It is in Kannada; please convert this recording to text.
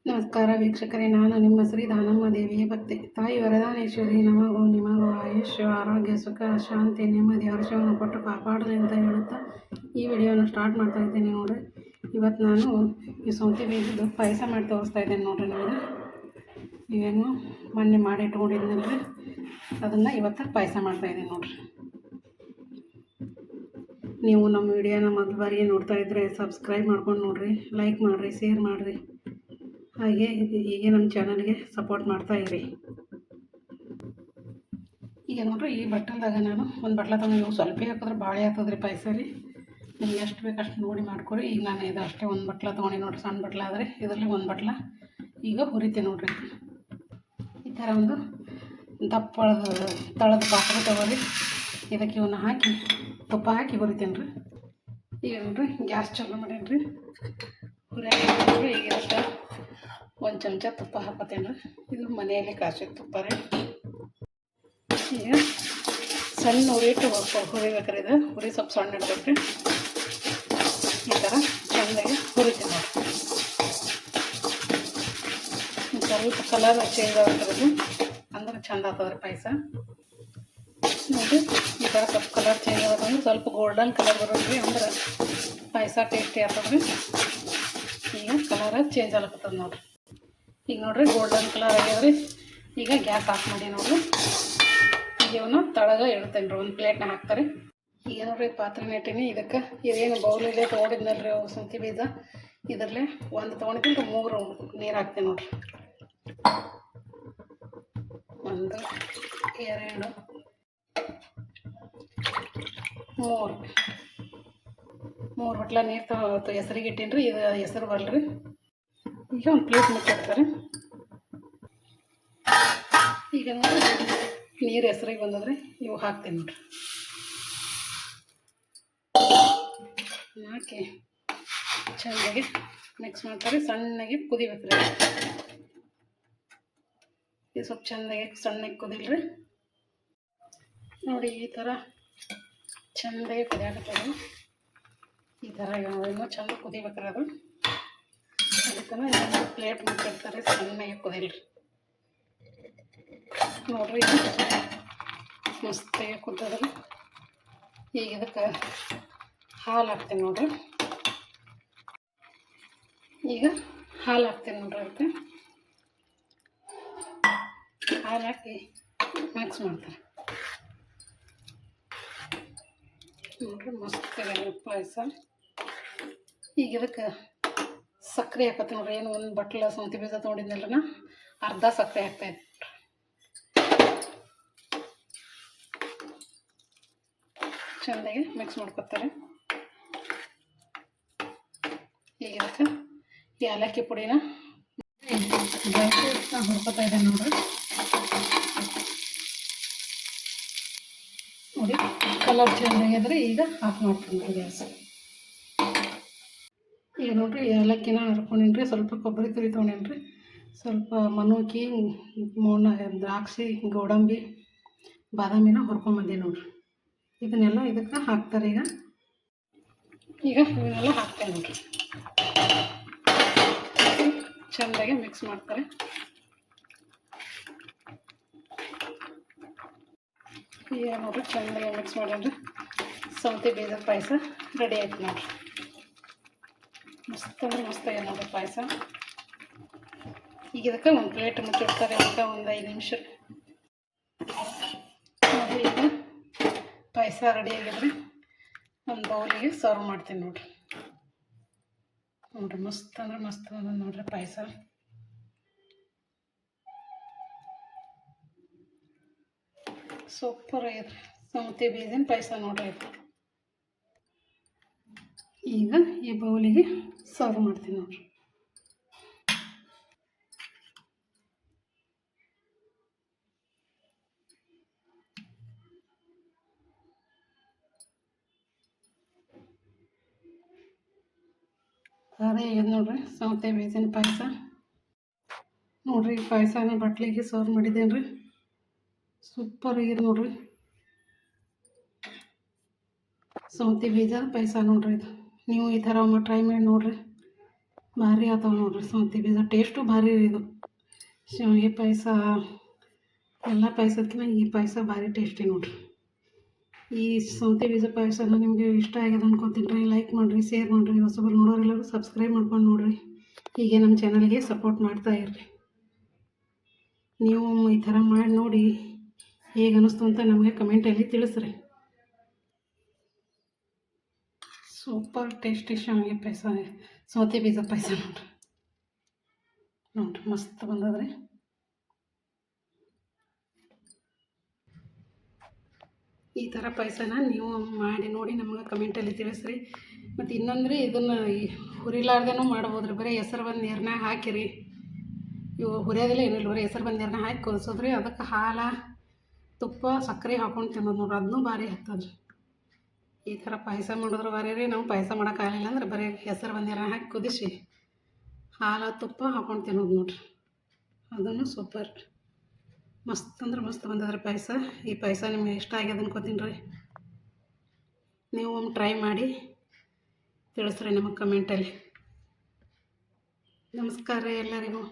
ನಮಸ್ಕಾರ ವೀಕ್ಷಕರೇ, ನಾನು ನಿಮ್ಮ ಶ್ರೀ ದಾನಮ್ಮ ದೇವಿಯ ಭಕ್ತೆ. ತಾಯಿ ವರದಾನೇಶ್ವರಿ ನಮಗೂ ನಿಮಗೂ ಆಯುಷ್ಯ, ಆರೋಗ್ಯ, ಸುಖ, ಶಾಂತಿ, ನೆಮ್ಮದಿ, ಹರ್ಷವನ್ನು ಕೊಟ್ಟು ಕಾಪಾಡಲಿ ಅಂತ ಹೇಳುತ್ತಾ ಈ ವಿಡಿಯೋನ ಸ್ಟಾರ್ಟ್ ಮಾಡ್ತಾ ಇದ್ದೀನಿ ನೋಡಿರಿ. ಇವತ್ತು ನಾನು ಈ ಸೌತೆ ಬೀಜದ್ದು ಪಾಯಸ ಮಾಡಿ ತೋರಿಸ್ತಾ ಇದ್ದೇನೆ ನೋಡಿರಿ. ನಿಮಗೆ ನೀವೇನು ಮೊನ್ನೆ ಮಾಡಿ ಇಟ್ಕೊಂಡಿದ್ದೀನಲ್ರಿ, ಅದನ್ನು ಇವತ್ತು ಪಾಯಸ ಮಾಡ್ತಾಯಿದ್ದೀನಿ ನೋಡಿರಿ. ನೀವು ನಮ್ಮ ವಿಡಿಯೋನ ಮೊದಲು ಬಾರಿಗೆ ನೋಡ್ತಾ ಇದ್ದರೆ ಸಬ್ಸ್ಕ್ರೈಬ್ ಮಾಡ್ಕೊಂಡು ನೋಡಿರಿ, ಲೈಕ್ ಮಾಡಿರಿ, ಶೇರ್ ಮಾಡಿರಿ, ಹಾಗೆ ಹೀಗೆ ನಮ್ಮ ಚಾನಲ್ಗೆ ಸಪೋರ್ಟ್ ಮಾಡ್ತಾ ಇರಿ. ಈಗ ನೋಡ್ರಿ, ಈ ಬಟ್ಟಲ್ದಾಗ ನಾನು ಒಂದು ಬಟ್ಲ ತೊಗೊಂಡು ಸ್ವಲ್ಪ ಹಾಕಿದ್ರೆ ಭಾಳ ಆಗ್ತದ್ರಿ ಪಾಯಸ ರೀ. ನಿಮ್ಗೆ ಎಷ್ಟು ಬೇಕು ಅಷ್ಟು ನೋಡಿ ಮಾಡ್ಕೊರಿ. ಈಗ ನಾನು ಇದು ಅಷ್ಟೇ ಒಂದು ಬಟ್ಲ ತೊಗೊಂಡು ನೋಡಿರಿ, ಸಣ್ಣ ಬಟ್ಲ ಆದರೆ ಇದರಲ್ಲಿ ಒಂದು ಬಟ್ಲ ಈಗ ಹುರಿತೀನಿ ನೋಡಿರಿ. ಈ ಥರ ಒಂದು ದಪ್ಪ ತಳದ ಪಾತ್ರೆ ತೊಗೊಳ್ರಿ. ಇದಕ್ಕೆ ಇವನ್ನ ಹಾಕಿ ತುಪ್ಪ ಹಾಕಿ ಹುರಿತೀನಿ ರೀ. ಈಗ ನೋಡಿರಿ, ಗ್ಯಾಸ್ ಚಾಲು ಮಾಡೀನಿ ರೀ. ಹುರಿಯಾಗಿ ಈಗ ಇದಕ್ಕೆ ಒಂದು ಚಮಚ ತುಪ್ಪ ಹಾಕೋತೇನೆ ರೀ. ಇದು ಮನೆಯಲ್ಲಿ ಕಾಸಿದ ತುಪ್ಪ ರೀ. ಈಗ ಸಣ್ಣ ಉರಿಟ್ಟು ಹುರಿಬೇಕ್ರಿ. ಇದು ಹುರಿ ಸ್ವಲ್ಪ ಸಣ್ಣ ಇಡ್ಬೇಕು ರೀ. ಈ ಥರ ಚೆಂದಾಗಿ ಹುರಿತೀನಿ ನೋಡಿ. ಸ್ವಲ್ಪ ಕಲರ್ ಚೇಂಜ್ ಆಗ್ತದೆ ಅಂದ್ರೆ ಚೆಂದ ಆಗ್ತದೆ ಪಾಯಸ ನೋಡಿ. ಈ ಥರ ಸ್ವಲ್ಪ ಕಲರ್ ಚೇಂಜ್ ಆಗತ್ತಂದ್ರೆ ಸ್ವಲ್ಪ ಗೋಲ್ಡನ್ ಕಲರ್ ಬರೋದ್ರಿ, ಅಂದ್ರೆ ಪಾಯಸ ಟೇಸ್ಟಿ ಆಗ್ತದೆ. ಈಗ ಕಲರ್ ಚೇಂಜ್ ಆಗತ್ತದ ನೋಡಿರಿ. ಈಗ ನೋಡಿರಿ, ಗೋಲ್ಡನ್ ಕಲರ್ ಆಗ್ಯಾವ್ರಿ. ಈಗ ಗ್ಯಾಸ್ ಆಫ್ ಮಾಡಿ ನೋಡಿರಿ. ಈಗ ಇವನು ತಳಗ ಇಡ್ತೇನೆ ರೀ, ಒಂದು ಪ್ಲೇಟ್ನ ಹಾಕ್ತಾರೆ. ಈಗ ನೋಡಿರಿ, ಪಾತ್ರೆ ಇಟ್ಟೀನಿ. ಇದಕ್ಕೆ ಇದೇನು ಬೌಲಿದೆ ತೊಗೊಂಡಿದ್ನಲ್ರಿ ಸೌತೆ ಬೀಜ, ಇದರಲ್ಲೇ ಒಂದು ತೊಗೊಂಡಿದ್ದೀನಿ 3 ನೀರು ಹಾಕ್ತೇನೆ ನೋಡಿರಿ. 1 2 3 ಬಟ್ಲ ನೀರು ಹೆಸರಿಗೆ ಇಟ್ಟೀನಿ ರೀ. ಇದು ಹೆಸರು ಬರಲ್ರಿ. ಈಗ ಒಂದು ಪ್ಲೇಟ್ ಮುಚ್ಚಿಡ್ತಾರೆ. ಈಗ ನೀರು ಹೆಸರಿಗೆ ಬಂದದ್ರಿ, ಇವು ಹಾಕ್ತೀನಿ ನೋಡ್ರಿ. ಹಾಕಿ ಚೆನ್ನಾಗಿ ಮಿಕ್ಸ್ ಮಾಡ್ತಾರೆ. ಸಣ್ಣಗೆ ಕುದಿಬೇಕು ರೀ. ಇದು ಸ್ವಲ್ಪ ಚೆಂದಾಗಿ ಸಣ್ಣಗೆ ಕುದಿಲ್ರಿ ನೋಡಿ. ಈ ಥರ ಚೆಂದಾಗಿ ಕುದಿಯಾಕತ್ತದ. ಈ ಥರ ಇನ್ನೂ ಚೆಂದ ಕುದಿಬೇಕ್ರಿ. ಅದು ಅದಕ್ಕೆ ಪ್ಲೇಟ್ ಮುಚ್ಚಿಡ್ತಾರೆ, ಸಣ್ಣಗೆ ಕುದಿಲ್ರಿ ನೋಡಿರಿ. ಮಸ್ತಾಗಿ ಕುದ್ದದ್ರಿ. ಈಗ ಇದಕ್ಕೆ ಹಾಲು ಹಾಕ್ತೀನಿ ನೋಡಿರಿ. ಈಗ ಹಾಲು ಹಾಕ್ತೀನಿ ನೋಡಿರಿ. ಅದಕ್ಕೆ ಹಾಲು ಹಾಕಿ ಮಿಕ್ಸ್ ಮಾಡ್ತಾರೆ ನೋಡಿರಿ. ಮಸ್ತಾಗಿ ಪಾಯಸ. ಈಗ ಇದಕ್ಕೆ ಸಕ್ಕರೆ ಹಾಕತ್ತೆ ನೋಡಿರಿ. ಏನು ಒಂದು ಬಟ್ಲ ಸೌತೆ ಬೀಜ ತೊಗೊಂಡಿದ್ನಲ್ಲ, ಅರ್ಧ ಸಕ್ಕರೆ ಹಾಕ್ತಾಯಿದ್ದೆ. ಚೆಂದಾಗಿ ಮಿಕ್ಸ್ ಮಾಡ್ಕೊತಾರೆ. ಈಗ ಇದಕ್ಕೆ ಏಲಕ್ಕಿ ಪುಡಿನ ಡ್ರೈ ಫ್ರೂಟ್ಸ್ನ ಹುರ್ಕೊತಾ ಇದ್ದೇನೆ ನೋಡಿರಿ. ನೋಡಿ, ಕಲರ್ ಚೇಂಜ್ ಆಗಿದ್ರೆ ಈಗ ಆಫ್ ಮಾಡ್ತೀನಿ ರೀ ಗ್ಯಾಸ್. ಈಗ ನೋಡಿರಿ, ಏಲಕ್ಕಿನ ಹರ್ಕೊಂಡೇನಿ ರೀ. ಸ್ವಲ್ಪ ಕೊಬ್ಬರಿ ತುರಿ ತೊಗೊಂಡೇನಿ ರೀ. ಸ್ವಲ್ಪ ಮನೂಕಿ, ದ್ರಾಕ್ಷಿ, ಗೋಡಂಬಿ, ಬಾದಾಮಿನ ಹುರ್ಕೊಂಬಂದೆ ನೋಡಿರಿ. ಇದನ್ನೆಲ್ಲ ಇದಕ್ಕೆ ಹಾಕ್ತಾರೆ. ಈಗ ಇವನ್ನೆಲ್ಲ ಹಾಕ್ತೇನೆ ನೋಡಿರಿ. ಚೆಂದಾಗಿ ಮಿಕ್ಸ್ ಮಾಡ್ತಾರೆ. ಈಗ ನೋಡಿರಿ, ಚೆಂದಾಗಿ ಮಿಕ್ಸ್ ಮಾಡೇನ್ರಿ. ಸೌತೆ ಬೀಜದ ಪಾಯಸ ರೆಡಿ ಆಯ್ತು ನೋಡಿರಿ. ಮಸ್ತ್ ಅಂದ್ರೆ ಮಸ್ತಾಗಿ ನೋಡಿರಿ ಪಾಯಸ. ಈಗ ಇದಕ್ಕೆ ಒಂದು ಪ್ಲೇಟ್ ಮುಚ್ಚಿಡ್ತಾರೆ. ಅದಕ್ಕೆ ಒಂದು 5 ನಿಮಿಷ ನೋಡಿ. ಈಗ ಪಾಯಸ ರೆಡಿ ಆಗಿದ್ರೆ ಒಂದು ಬೌಲಿಗೆ ಸರ್ವ್ ಮಾಡ್ತೀನಿ ನೋಡಿರಿ. ನೋಡಿರಿ, ಮಸ್ತ್ ಅಂದ್ರೆ ಮಸ್ತ್ ಅದ ನೋಡಿರಿ ಪಾಯಸ. ಸೂಪರ್ ಆಗೈತ್ರಿ ಸೌತೆ ಬೀಜದ ಪಾಯಸ ನೋಡ್ರಿ. ಈಗ ಈ ಬೌಲಿಗೆ ಸರ್ವ್ ಮಾಡ್ತೀನಿ ನೋಡಿರಿ. ಅದೇ ಇದು ನೋಡಿರಿ, ಸೌತೆ ಬೀಜದ ಪಾಯಸ ನೋಡಿರಿ. ಪಾಯಸನ ಬಟ್ಲಿಗೆ ಸರ್ವ್ ಮಾಡಿದ್ದೇನೆ ರೀ. ಸೂಪರ್ ಆಗಿದೆ ನೋಡಿರಿ. ಸೌತೆ ಬೀಜದ ಪಾಯಸ ನೋಡಿರಿ. ಇದು ನೀವು ಈ ಥರ ಟ್ರೈ ಮಾಡಿ ನೋಡಿರಿ. ಭಾರಿ ಆತಾವ ನೋಡ್ರಿ ಸೌತೆ ಬೀಜ. ಟೇಸ್ಟು ಭಾರಿ ರೀ ಇದು. ಶಾವಿಗೆ ಪಾಯಸ ಎಲ್ಲ ಪಾಯಸಕ್ಕಿಂತ ಈ ಪಾಯಸ ಭಾರಿ ಟೇಸ್ಟಿ ನೋಡ್ರಿ. ಈ ಸೌತೆ ಬೀಜ ಪಾಯಸನ ನಿಮಗೆ ಇಷ್ಟ ಆಗ್ಯದ ಅನ್ಕೊತೀನಿ ರೀ. ಲೈಕ್ ಮಾಡಿರಿ, ಶೇರ್ ಮಾಡಿರಿ, ಹೊಸಬರು ನೋಡೋರೆಲ್ಲರೂ ಸಬ್ಸ್ಕ್ರೈಬ್ ಮಾಡ್ಕೊಂಡು ನೋಡಿರಿ. ಹೀಗೆ ನಮ್ಮ ಚಾನಲ್ಗೆ ಸಪೋರ್ಟ್ ಮಾಡ್ತಾ ಇರ್ರಿ. ನೀವು ಈ ಥರ ಮಾಡಿ ನೋಡಿ ಹೇಗೆ ಅನ್ನಿಸ್ತು ಅಂತ ನಮಗೆ ಕಮೆಂಟಲ್ಲಿ ತಿಳಿಸ್ರಿ. ಸೂಪರ್ ಟೇಸ್ಟಿ ಶಾವಿಗೆ ಪಾಯಸ, ಸೌತೆ ಬೀಜ ಪಾಯಸ ನೋಡ್ರಿ ಮಸ್ತ್ ಬಂದದ್ರಿ. ಈ ಥರ ಪಾಯಸನ ನೀವು ಮಾಡಿ ನೋಡಿ ನಮಗೆ ಕಮೆಂಟಲ್ಲಿ ತಿಳಿಸ್ರಿ. ಮತ್ತು ಇನ್ನೊಂದ್ರಿ ಇದನ್ನು ಹುರಿಲಾರ್ದೇನೂ ಮಾಡ್ಬೋದು ರೀ. ಬರೀ ಹೆಸರು ಬಂದು ನೀರನ್ನ ಹಾಕಿರಿ. ಇವು ಹುರಿಯೋದಿಲ್ಲ ಏನಿಲ್ಲ, ಬರೀ ಹೆಸರು ಬಂದು ನೀರನ್ನ ಹಾಕಿ ಕುದಿಸೋದ್ರಿ. ಅದಕ್ಕೆ ಹಾಲು, ತುಪ್ಪ, ಸಕ್ಕರೆ ಹಾಕ್ಕೊಂಡು ತಿನ್ನೋದು ನೋಡ್ರಿ. ಅದನ್ನೂ ಭಾರಿ ಹತ್ತದ್ರಿ. ಈ ಥರ ಪಾಯಸ ಮಾಡಿದ್ರೆ ಭಾರಿ ರೀ. ನಾವು ಪಾಯಸ ಮಾಡೋಕ್ಕಾಗಲಿಲ್ಲ ಅಂದ್ರೆ ಬರೀ ಹೆಸರು ಬಂದು ನೀರನ್ನ ಹಾಕಿ ಕುದಿಸಿ ಹಾಲು ತುಪ್ಪ ಹಾಕ್ಕೊಂಡು ತಿನ್ನೋದು ನೋಡ್ರಿ. ಅದನ್ನು ಸೂಪರ್ ಮಸ್ತ್ ಅಂದ್ರೆ ಮಸ್ತ್ ಬಂದದ್ರಿ ಪಾಯಸ. ಈ ಪಾಯಸ ನಿಮಗೆ ಇಷ್ಟ ಆಗ್ಯದ ಅನ್ಕೋತೀನಿ ರೀ. ನೀವು ಒಮ್ಮೆ ಟ್ರೈ ಮಾಡಿ ತಿಳಿಸ್ರಿ ನಮಗೆ ಕಮೆಂಟಲ್ಲಿ. ನಮಸ್ಕಾರ ರೀ ಎಲ್ಲರಿಗೂ.